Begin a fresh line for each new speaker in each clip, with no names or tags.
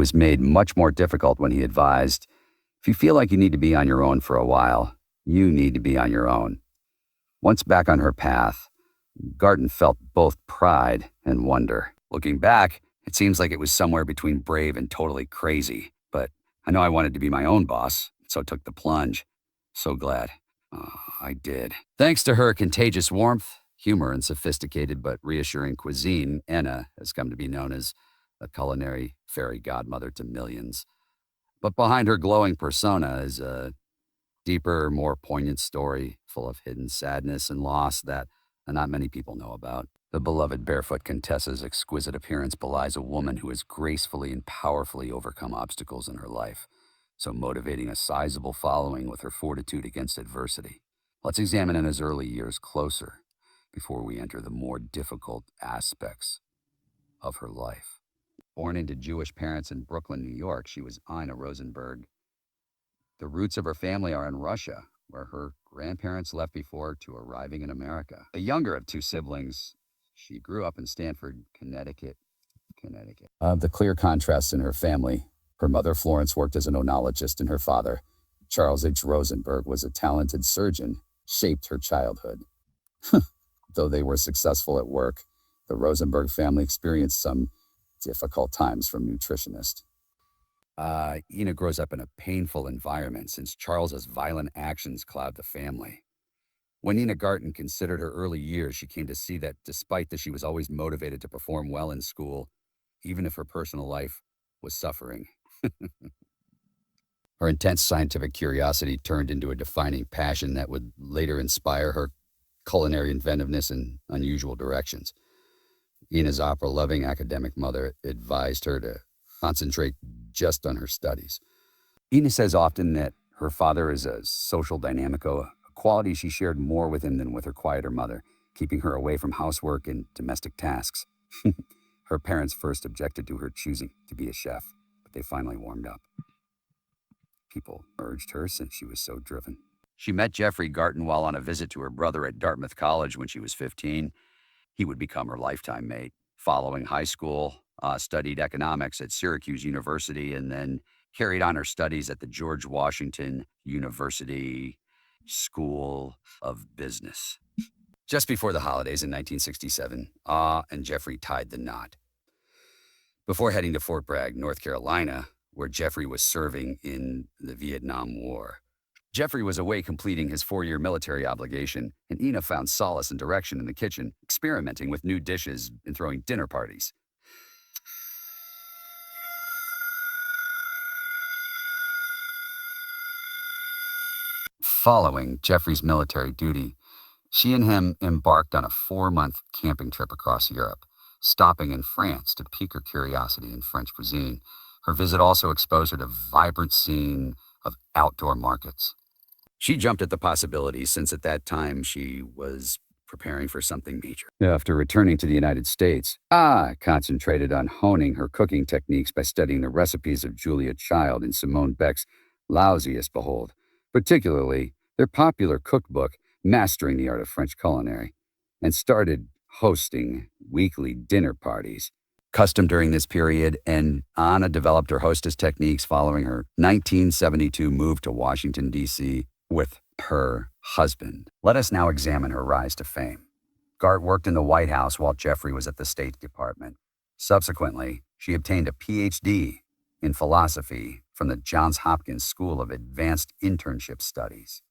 was made much more difficult when he advised, if you feel like you need to be on your own for a while, you need to be on your own. Once back on her path, Garten felt both pride and wonder. Looking back, it seems like it was somewhere between brave and totally crazy, but I know I wanted to be my own boss, so took the plunge. So glad. I did. Thanks to her contagious warmth, humor, and sophisticated but reassuring cuisine, Ina has come to be known as a culinary fairy godmother to millions. But behind her glowing persona is a deeper, more poignant story full of hidden sadness and loss that not many people know about. The beloved Barefoot Contessa's exquisite appearance belies a woman who has gracefully and powerfully overcome obstacles in her life, so motivating a sizable following with her fortitude against adversity. Let's examine Ina's early years closer before we enter the more difficult aspects of her life. Born into Jewish parents in Brooklyn, New York, she was Ina Rosenberg. The roots of her family are in Russia, where her grandparents left before to arriving in America. The younger of two siblings, she grew up in Stamford, Connecticut. The clear contrasts in her family. Her mother, Florence, worked as an onologist, and her father, Charles H. Rosenberg, was a talented surgeon, shaped her childhood. Though they were successful at work, the Rosenberg family experienced some difficult times from nutritionists. Ina grows up in a painful environment since Charles's violent actions cloud the family. When Ina Garten considered her early years, she came to see that despite that she was always motivated to perform well in school, even if her personal life was suffering. Her intense scientific curiosity turned into a defining passion that would later inspire her culinary inventiveness in unusual directions. Ina's opera-loving academic mother advised her to concentrate just on her studies. Ina says often that her father is a social dynamico, a quality she shared more with him than with her quieter mother, keeping her away from housework and domestic tasks. Her parents first objected to her choosing to be a chef, but they finally warmed up. People urged her since she was so driven. She met Jeffrey Garten while on a visit to her brother at Dartmouth College when she was 15. He would become her lifetime mate. Following high school, studied economics at Syracuse University and then carried on her studies at the George Washington University School of Business. Just before the holidays in 1967, and Jeffrey tied the knot. Before heading to Fort Bragg, North Carolina, where Jeffrey was serving in the Vietnam War. Jeffrey was away completing his 4-year military obligation, and Ina found solace and direction in the kitchen, experimenting with new dishes and throwing dinner parties. Following Jeffrey's military duty, she and him embarked on a 4-month camping trip across Europe, stopping in France to pique her curiosity in French cuisine. Her visit also exposed her to vibrant scene of outdoor markets. She jumped at the possibility since at that time she was preparing for something major. After returning to the United States, concentrated on honing her cooking techniques by studying the recipes of Julia Child and Simone Beck's Lousiest Behold, particularly their popular cookbook, Mastering the Art of French Culinary, and started hosting weekly dinner parties. Custom during this period, and Ina developed her hostess techniques following her 1972 move to Washington, D.C., with her husband. Let us now examine her rise to fame. Gart worked in the White House while Jeffrey was at the State Department. Subsequently, she obtained a Ph.D. in philosophy from the Johns Hopkins School of Advanced Internship Studies.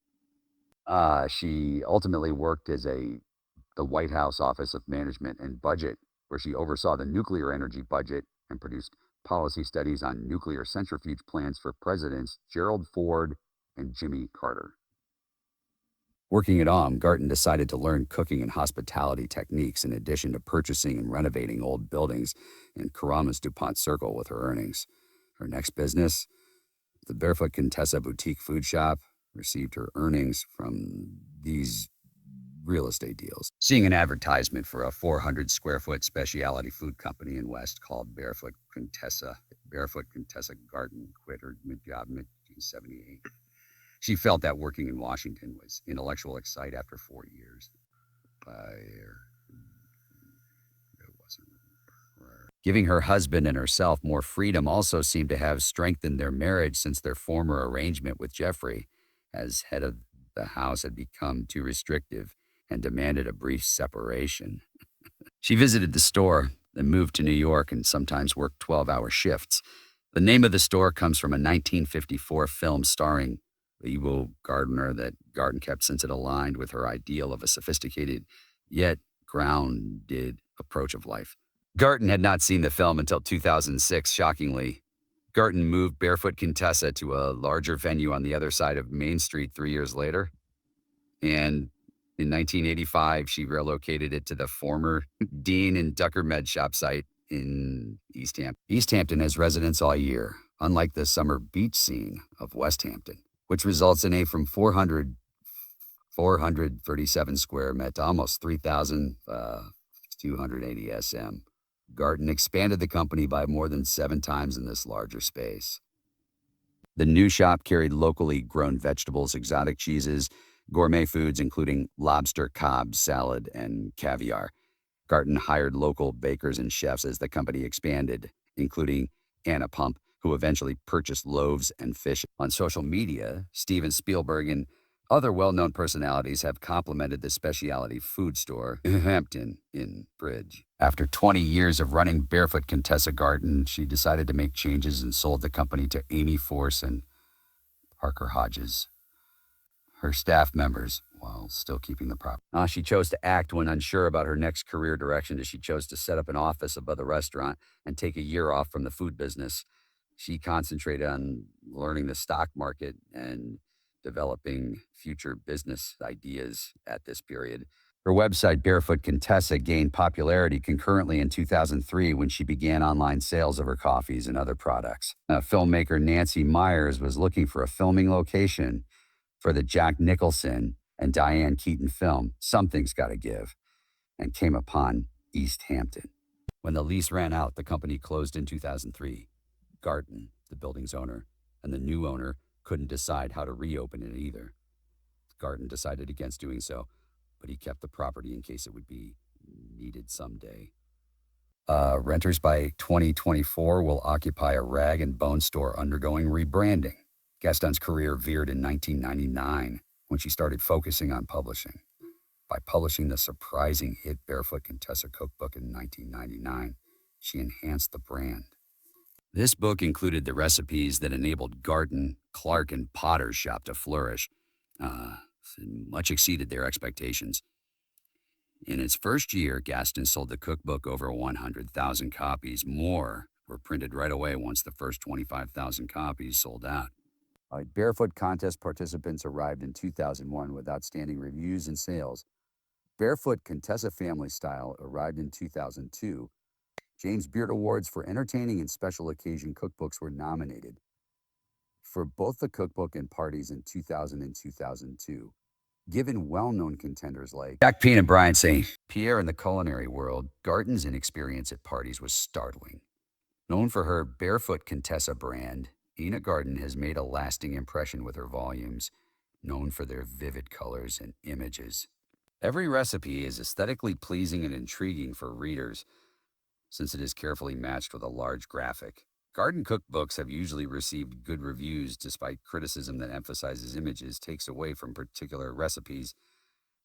She ultimately worked as the White House Office of Management and Budget, where she oversaw the nuclear energy budget and produced policy studies on nuclear centrifuge plans for Presidents Gerald Ford and Jimmy Carter. Working at Garten decided to learn cooking and hospitality techniques in addition to purchasing and renovating old buildings in Karamas DuPont Circle with her earnings. Her next business, the Barefoot Contessa boutique food shop, received her earnings from these real estate deals. Seeing an advertisement for a 400-square-foot specialty food company in West called Barefoot Contessa Garten quit her job in 1978. She felt that working in Washington was intellectual excite after 4 years. It wasn't. Giving her husband and herself more freedom also seemed to have strengthened their marriage since their former arrangement with Jeffrey, as head of the house, had become too restrictive and demanded a brief separation. She visited the store, then moved to New York and sometimes worked 12-hour shifts. The name of the store comes from a 1954 film starring the evil gardener that Garten kept since it aligned with her ideal of a sophisticated yet grounded approach of life. Garten had not seen the film until 2006, shockingly. Garten moved Barefoot Contessa to a larger venue on the other side of Main Street 3 years later. And in 1985, she relocated it to the former Dean and Ducker Med Shop site in East Hampton. East Hampton has residents all year, unlike the summer beach scene of West Hampton, which results in a from 437 square met to almost 3,280 SM. Garten expanded the company by more than 7 times in this larger space. The new shop carried locally grown vegetables, exotic cheeses, gourmet foods, including lobster, Cobb salad, and caviar. Garten hired local bakers and chefs as the company expanded, including Anna Pump, who eventually purchased loaves and fish. On social media, Steven Spielberg and other well-known personalities have complimented the specialty food store in Hampton in Bridge. After 20 years of running Barefoot Contessa Garten, she decided to make changes and sold the company to Amy Force and Parker Hodges, her staff members, while still keeping the property. She chose to act when unsure about her next career direction, as she chose to set up an office above the restaurant and take a year off from the food business. She concentrated on learning the stock market and developing future business ideas at this period. Her website, Barefoot Contessa, gained popularity concurrently in 2003 when she began online sales of her coffees and other products. Filmmaker Nancy Myers was looking for a filming location for the Jack Nicholson and Diane Keaton film, Something's Gotta Give, and came upon East Hampton. When the lease ran out, the company closed in 2003. Garten, the building's owner, and the new owner couldn't decide how to reopen it either. Garten decided against doing so, but he kept the property in case it would be needed someday. Renters by 2024 will occupy a rag and bone store undergoing rebranding. Gaston's career veered in 1999 when she started focusing on publishing. By publishing the surprising hit Barefoot Contessa cookbook in 1999, she enhanced the brand. This book included the recipes that enabled Garten, Clark, and Potter's shop to flourish. Much exceeded their expectations. In its first year, Gaston sold the cookbook over 100,000 copies. More were printed right away once the first 25,000 copies sold out. Barefoot contest participants arrived in 2001 with outstanding reviews and sales. Barefoot Contessa Family Style arrived in 2002. James Beard Awards for entertaining and special occasion cookbooks were nominated for both the cookbook and parties in 2000 and 2002. Given well-known contenders like Jack Payne and Brian St. Pierre in the culinary world, Garten's inexperience at parties was startling. Known for her Barefoot Contessa brand, Ina Garten has made a lasting impression with her volumes, known for their vivid colors and images. Every recipe is aesthetically pleasing and intriguing for readers, since it is carefully matched with a large graphic. Garden cookbooks have usually received good reviews, despite criticism that emphasizes images takes away from particular recipes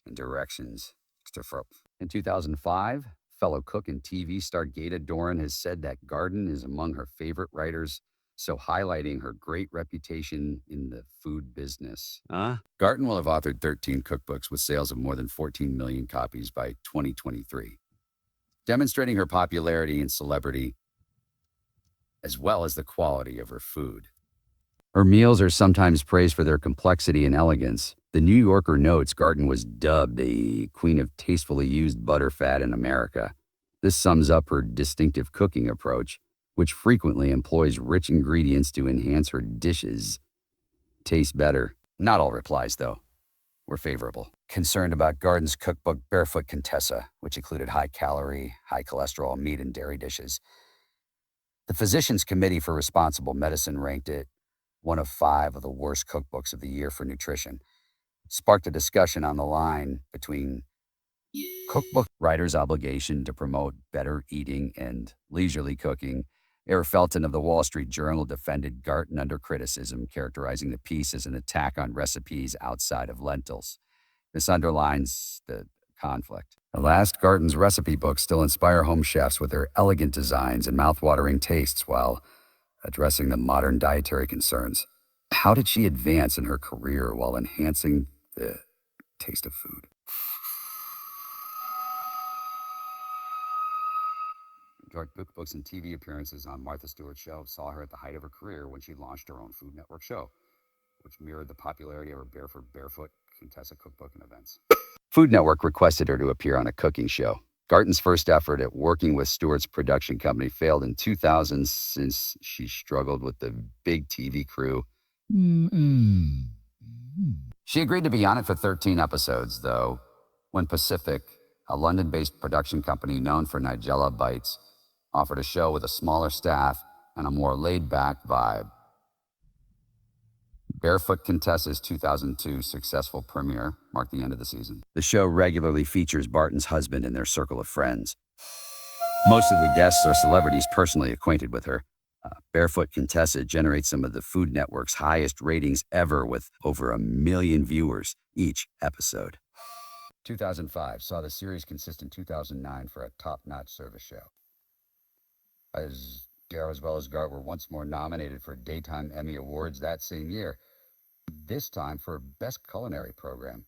and directions. In 2005, fellow cook and TV star Gata Doran has said that Garten is among her favorite writers, so highlighting her great reputation in the food business. Garten will have authored 13 cookbooks with sales of more than 14 million copies by 2023, demonstrating her popularity and celebrity, as well as the quality of her food. Her meals are sometimes praised for their complexity and elegance. The New Yorker notes Garten was dubbed the queen of tastefully used butter fat in America. This sums up her distinctive cooking approach, which frequently employs rich ingredients to enhance her dishes taste better. Not all replies, though, were favorable. Concerned about Garten's cookbook Barefoot Contessa, which included high-calorie, high-cholesterol meat and dairy dishes. The Physicians Committee for Responsible Medicine ranked it one of 5 of the worst cookbooks of the year for nutrition, sparked a discussion on the line between cookbook writer's obligation to promote better eating and leisurely cooking. Eric Felton of the Wall Street Journal defended Garten under criticism, characterizing the piece as an attack on recipes outside of lentils. This underlines the conflict. Alas, Garten's recipe books still inspire home chefs with their elegant designs and mouthwatering tastes while addressing the modern dietary concerns. How did she advance in her career while enhancing the taste of food? Direct cookbooks and TV appearances on Martha Stewart's show saw her at the height of her career when she launched her own Food Network show, which mirrored the popularity of her Barefoot Contessa cookbook and events. Food Network requested her to appear on a cooking show. Garten's first effort at working with Stewart's production company failed in 2000 since she struggled with the big TV crew. She agreed to be on it for 13 episodes, though, when Pacific, a London-based production company known for Nigella Bites, offered a show with a smaller staff and a more laid-back vibe. Barefoot Contessa's 2002 successful premiere marked the end of the season. The show regularly features Barton's husband and their circle of friends. Most of the guests are celebrities personally acquainted with her. Barefoot Contessa generates some of the Food Network's highest ratings ever, with over 1 million viewers each episode. 2005 saw the series consistent 2009 for a top-notch service show. As well as Gart were once more nominated for Daytime Emmy Awards that same year, this time for Best Culinary Program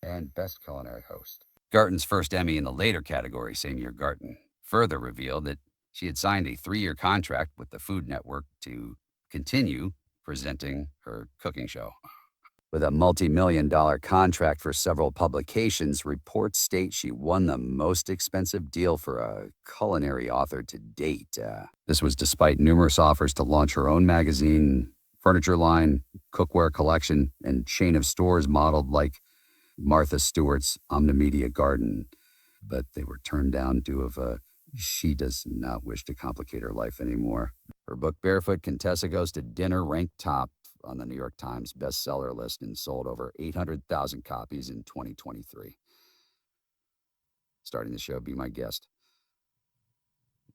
and Best Culinary Host. Garten's first Emmy in the later category same year, Garten further revealed that she had signed a 3-year contract with the Food Network to continue presenting her cooking show. With a multi-million-dollar contract for several publications, reports state she won the most expensive deal for a culinary author to date. This was despite numerous offers to launch her own magazine, furniture line, cookware collection, and chain of stores modeled like Martha Stewart's Omnimedia Garden. But they were turned down due of she does not wish to complicate her life anymore. Her book, Barefoot Contessa Goes to Dinner, ranked top on the New York Times bestseller list and sold over 800,000 copies in 2023. Starting the show, be my guest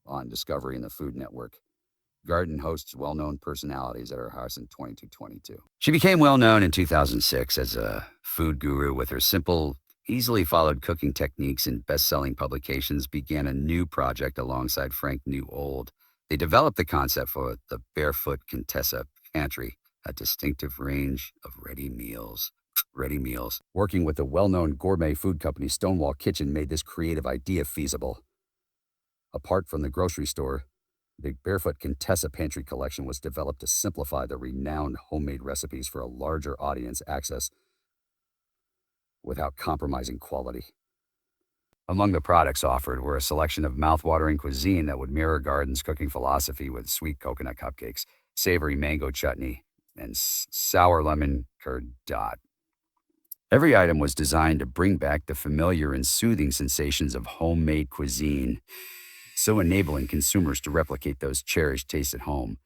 on Discovery and the Food Network. Garten hosts well-known personalities at her house in 2222. She became well-known in 2006 as a food guru. With her simple, easily followed cooking techniques and best-selling publications, began a new project alongside Frank Newold. They developed the concept for the Barefoot Contessa Pantry, a distinctive range of ready meals. Working with the well-known gourmet food company Stonewall Kitchen made this creative idea feasible. Apart from the grocery store, the Barefoot Contessa Pantry collection was developed to simplify the renowned homemade recipes for a larger audience access without compromising quality. Among the products offered were a selection of mouthwatering cuisine that would mirror Garten's cooking philosophy, with sweet coconut cupcakes, savory mango chutney, and sour lemon curd dot. Every item was designed to bring back the familiar and soothing sensations of homemade cuisine, so enabling consumers to replicate those cherished tastes at home.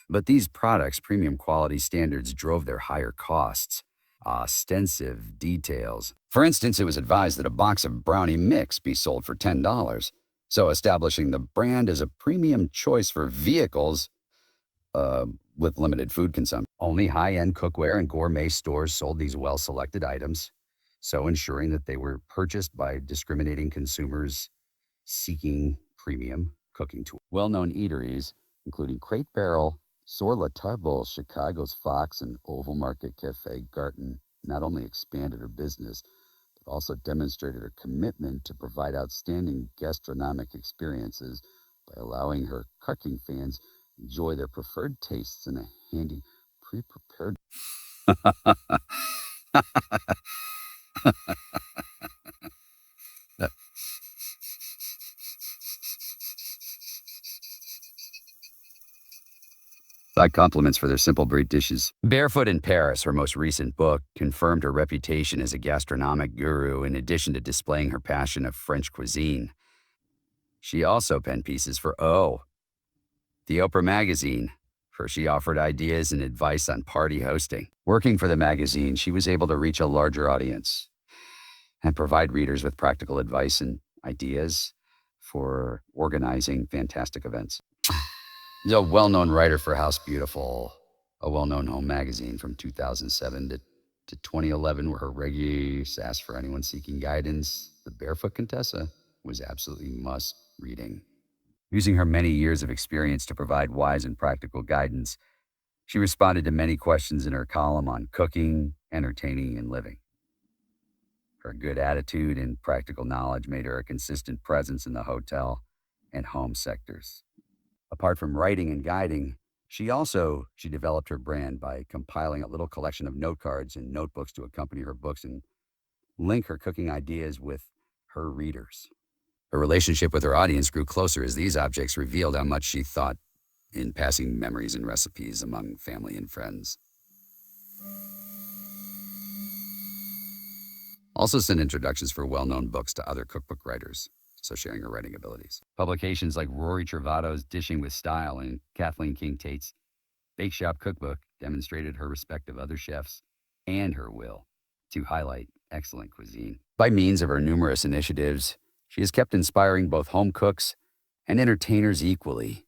But these products' premium quality standards drove their higher costs. Ostensive details. For instance, it was advised that a box of brownie mix be sold for $10, so establishing the brand as a premium choice for vehicles with limited food consumption. Only high-end cookware and gourmet stores sold these well-selected items, so ensuring that they were purchased by discriminating consumers seeking premium cooking tools. Well-known eateries, including Crate Barrel, Sur la Table, Chicago's Fox, and Oval Market Cafe, Garten not only expanded her business, but also demonstrated her commitment to provide outstanding gastronomic experiences by allowing her cooking fans enjoy their preferred tastes in a handy, pre-prepared. Compliments for their simple breed dishes. Barefoot in Paris, her most recent book, confirmed her reputation as a gastronomic guru in addition to displaying her passion of French cuisine. She also penned pieces for the Oprah magazine, where she offered ideas and advice on party hosting. Working for the magazine, she was able to reach a larger audience. and provide readers with practical advice and ideas for organizing fantastic events. She's a well-known writer for House Beautiful, a well-known home magazine from 2007 to 2011, where her regular sass for anyone seeking guidance. The Barefoot Contessa was absolutely must reading. Using her many years of experience to provide wise and practical guidance, she responded to many questions in her column on cooking, entertaining, and living. Her good attitude and practical knowledge made her a consistent presence in the hotel and home sectors. Apart from writing and guiding, she developed her brand by compiling a little collection of note cards and notebooks to accompany her books and link her cooking ideas with her readers. Her relationship with her audience grew closer as these objects revealed how much she thought in passing memories and recipes among family and friends. Also sent introductions for well-known books to other cookbook writers, so sharing her writing abilities. Publications like Rory Travato's Dishing with Style and Kathleen King Tate's Bake Shop Cookbook demonstrated her respect of other chefs and her will to highlight excellent cuisine. By means of her numerous initiatives, she has kept inspiring both home cooks and entertainers equally,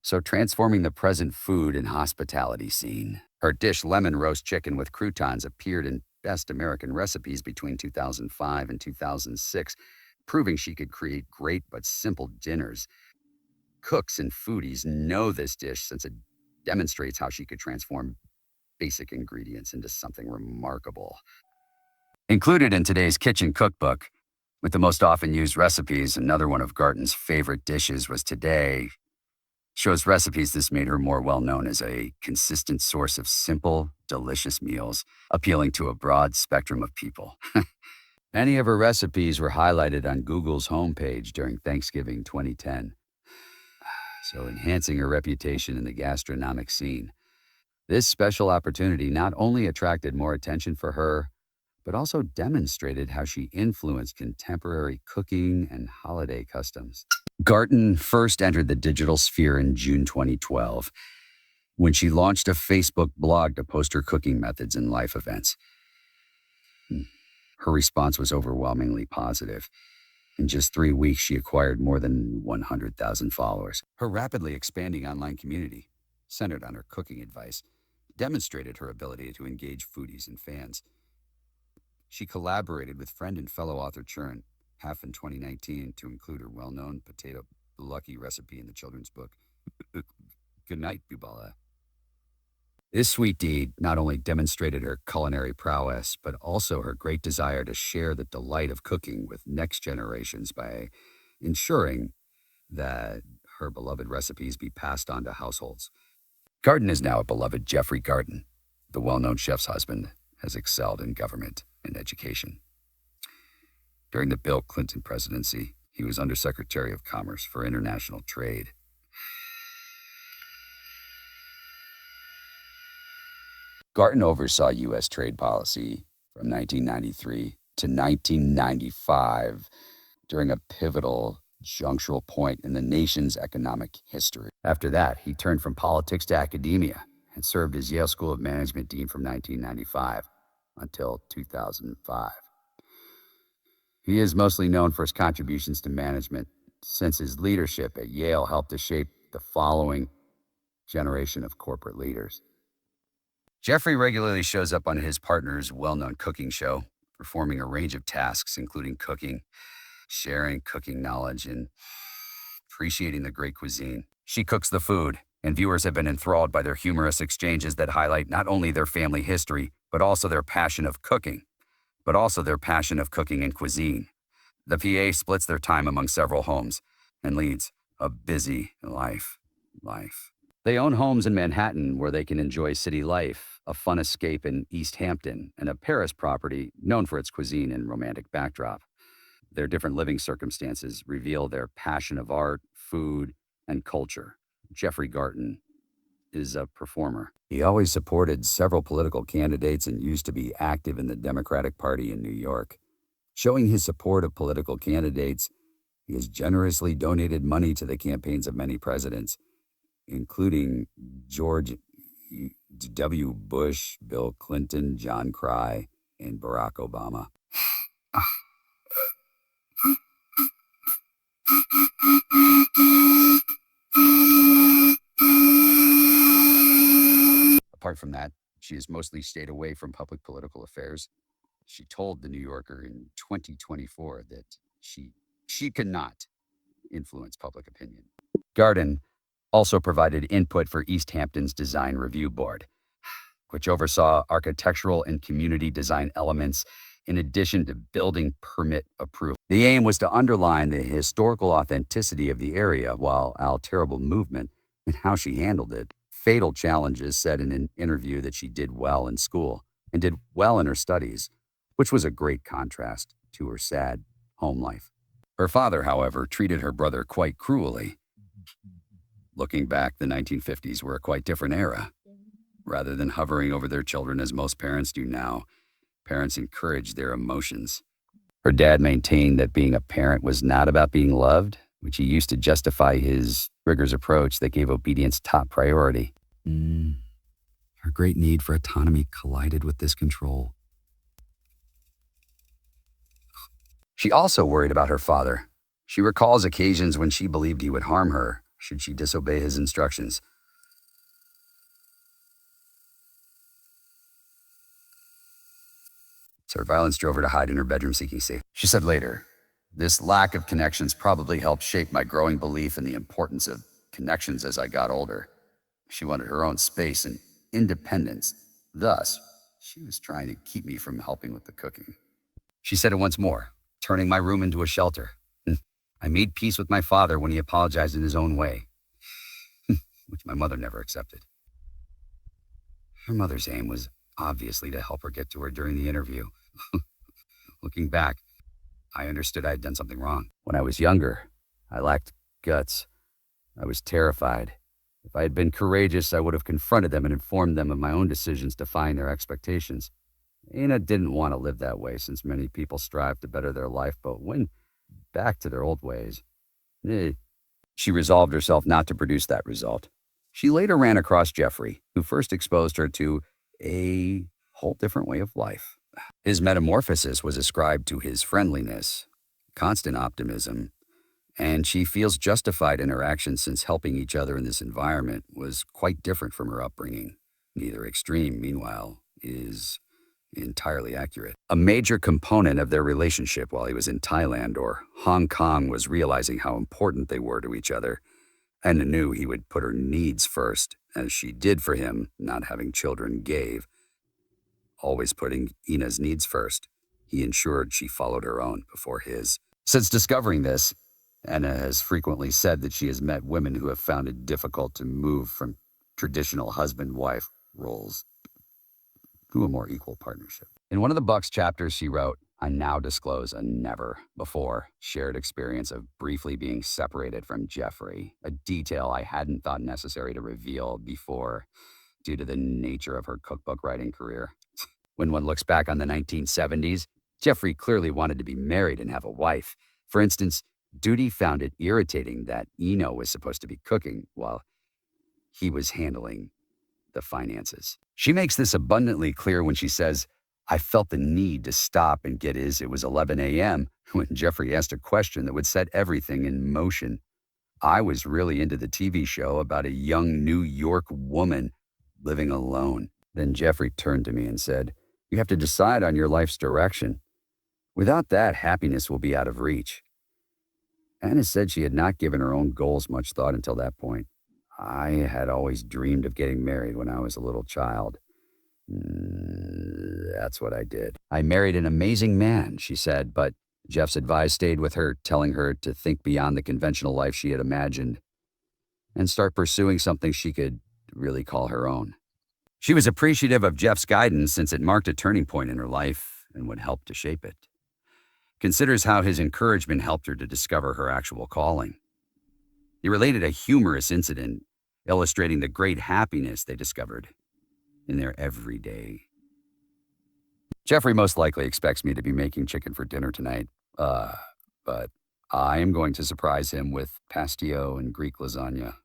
so transforming the present food and hospitality scene. Her dish, lemon roast chicken with croutons, appeared in Best American Recipes between 2005 and 2006, proving she could create great but simple dinners. Cooks and foodies know this dish since it demonstrates how she could transform basic ingredients into something remarkable. Included in today's kitchen cookbook, with the most often used recipes, another one of Garten's favorite dishes was today, shows recipes this made her more well-known as a consistent source of simple, delicious meals, appealing to a broad spectrum of people. Many of her recipes were highlighted on Google's homepage during Thanksgiving 2010, so enhancing her reputation in the gastronomic scene. This special opportunity not only attracted more attention for her, but also demonstrated how she influenced contemporary cooking and holiday customs. Garten first entered the digital sphere in June 2012, when she launched a Facebook blog to post her cooking methods and life events. Her response was overwhelmingly positive. In just 3 weeks, she acquired more than 100,000 followers. Her rapidly expanding online community, centered on her cooking advice, demonstrated her ability to engage foodies and fans. She collaborated with friend and fellow author Churn, half in 2019, to include her well-known potato lucky recipe in the children's book, Good Night, Bubala. This sweet deed not only demonstrated her culinary prowess, but also her great desire to share the delight of cooking with next generations by ensuring that her beloved recipes be passed on to households. Garten is now a beloved Jeffrey Garten. The well-known chef's husband has excelled in government and education. During the Bill Clinton presidency, he was Undersecretary of Commerce for International Trade. Garten oversaw U.S. trade policy from 1993 to 1995 during a pivotal junctural point in the nation's economic history. After that, he turned from politics to academia and served as Yale School of Management Dean from 1995 until 2005. He is mostly known for his contributions to management, since his leadership at Yale helped to shape the following generation of corporate leaders. Jeffrey regularly shows up on his partner's well-known cooking show, performing a range of tasks, including cooking, sharing cooking knowledge, and appreciating the great cuisine. She cooks the food, and viewers have been enthralled by their humorous exchanges that highlight not only their family history, but also their passion of cooking and cuisine. The PA splits their time among several homes and leads a busy life. They own homes in Manhattan where they can enjoy city life, a fun escape in East Hampton, and a Paris property known for its cuisine and romantic backdrop. Their different living circumstances reveal their passion of art, food, and culture. Jeffrey Garten is a performer. He always supported several political candidates and used to be active in the Democratic Party in New York. Showing his support of political candidates, he has generously donated money to the campaigns of many presidents, including George W. Bush, Bill Clinton, John Crye, and Barack Obama. Apart from that, she has mostly stayed away from public political affairs. She told the New Yorker in 2024 that she cannot influence public opinion. Garten also provided input for East Hampton's Design Review Board, which oversaw architectural and community design elements in addition to building permit approval. The aim was to underline the historical authenticity of the area while Al terrible movement and how she handled it. Fatal Challenges said in an interview that she did well in school and did well in her studies, which was a great contrast to her sad home life. Her father, however, treated her brother quite cruelly. Looking back, the 1950s were a quite different era. Rather than hovering over their children as most parents do now, parents encouraged their emotions. Her dad maintained that being a parent was not about being loved, which he used to justify his rigorous approach that gave obedience top priority. Her great need for autonomy collided with this control. She also worried about her father. She recalls occasions when she believed he would harm her should she disobey his instructions. So her violence drove her to hide in her bedroom seeking safety. She said later, "This lack of connections probably helped shape my growing belief in the importance of connections as I got older." She wanted her own space and independence. Thus, she was trying to keep me from helping with the cooking. She said it once more, turning my room into a shelter. I made peace with my father when he apologized in his own way, which my mother never accepted. Her mother's aim was obviously to help her get to her during the interview. Looking back, I understood I had done something wrong. When I was younger, I lacked guts. I was terrified. If I had been courageous, I would have confronted them and informed them of my own decisions defying their expectations. Ina didn't want to live that way since many people strive to better their life but went back to their old ways. She resolved herself not to produce that result. She later ran across Jeffrey, who first exposed her to a whole different way of life. His metamorphosis was ascribed to his friendliness, constant optimism, and she feels justified in her actions since helping each other in this environment was quite different from her upbringing. Neither extreme, meanwhile, is entirely accurate. A major component of their relationship while he was in Thailand or Hong Kong was realizing how important they were to each other, and knew he would put her needs first, as she did for him, not having children gave. Always putting Ina's needs first, he ensured she followed her own before his. Since discovering this, Ina has frequently said that she has met women who have found it difficult to move from traditional husband-wife roles to a more equal partnership. In one of the Bucks chapters she wrote, I now disclose a never before shared experience of briefly being separated from Jeffrey, a detail I hadn't thought necessary to reveal before due to the nature of her cookbook writing career. When one looks back on the 1970s, Jeffrey clearly wanted to be married and have a wife. For instance, Duty found it irritating that Ina was supposed to be cooking while he was handling the finances. She makes this abundantly clear when she says, I felt the need to stop and get his, it was 11 a.m. when Jeffrey asked a question that would set everything in motion. I was really into the TV show about a young New York woman living alone. Then Jeffrey turned to me and said, you have to decide on your life's direction. Without that, happiness will be out of reach. Anna said she had not given her own goals much thought until that point. I had always dreamed of getting married when I was a little child. That's what I did. I married an amazing man, she said, but Jeff's advice stayed with her, telling her to think beyond the conventional life she had imagined and start pursuing something she could really call her own. She was appreciative of Jeff's guidance since it marked a turning point in her life and would help to shape it. Considers how his encouragement helped her to discover her actual calling. He related a humorous incident illustrating the great happiness they discovered in their everyday. Jeffrey most likely expects me to be making chicken for dinner tonight, but I am going to surprise him with pastio and Greek lasagna.